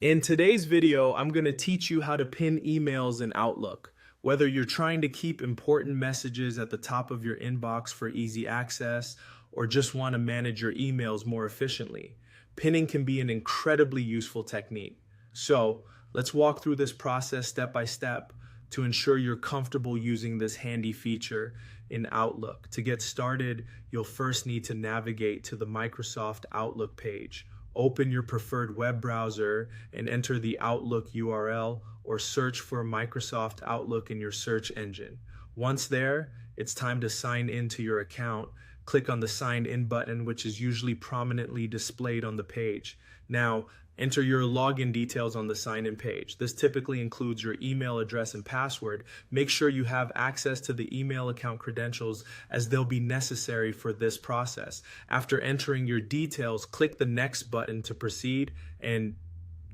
In today's video, I'm going to teach you how to pin emails in Outlook. Whether you're trying to keep important messages at the top of your inbox for easy access or just want to manage your emails more efficiently, pinning can be an incredibly useful technique. So let's walk through this process step by step to ensure you're comfortable using this handy feature in Outlook. To get started, you'll first need to navigate to the Microsoft Outlook page. Open your preferred web browser and enter the Outlook URL or search for Microsoft Outlook in your search engine. Once there, it's time to sign into your account. Click on the Sign In button, which is usually prominently displayed on the page. Now, enter your login details on the sign-in page. This typically includes your email address and password. Make sure you have access to the email account credentials as they'll be necessary for this process. After entering your details, click the Next button to proceed and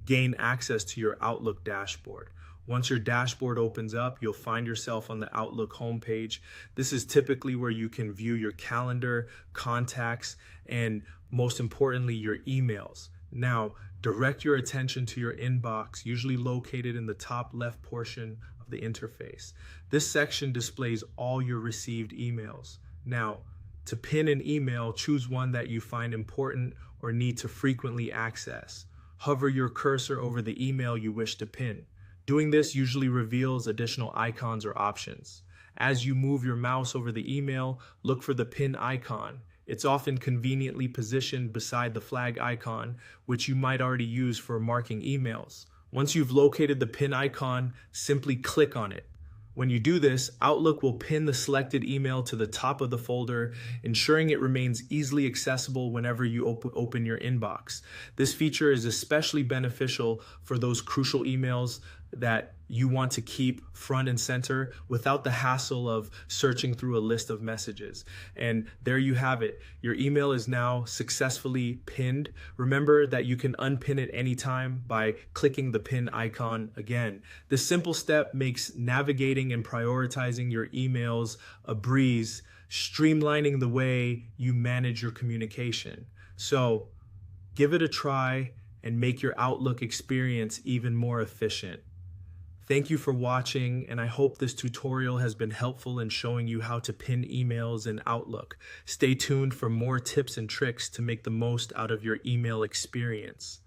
gain access to your Outlook dashboard. Once your dashboard opens up, you'll find yourself on the Outlook homepage. This is typically where you can view your calendar, contacts, and most importantly, your emails. Now, direct your attention to your inbox, usually located in the top left portion of the interface. This section displays all your received emails. Now, to pin an email, choose one that you find important or need to frequently access. Hover your cursor over the email you wish to pin. Doing this usually reveals additional icons or options. As you move your mouse over the email, look for the pin icon. It's often conveniently positioned beside the flag icon, which you might already use for marking emails. Once you've located the pin icon, simply click on it. When you do this, Outlook will pin the selected email to the top of the folder, ensuring it remains easily accessible whenever you open your inbox. This feature is especially beneficial for those crucial emails that you want to keep front and center without the hassle of searching through a list of messages. And there you have it. Your email is now successfully pinned. Remember that you can unpin it anytime by clicking the pin icon again. This simple step makes navigating and prioritizing your emails a breeze, streamlining the way you manage your communication. So give it a try and make your Outlook experience even more efficient. Thank you for watching, and I hope this tutorial has been helpful in showing you how to pin emails in Outlook. Stay tuned for more tips and tricks to make the most out of your email experience.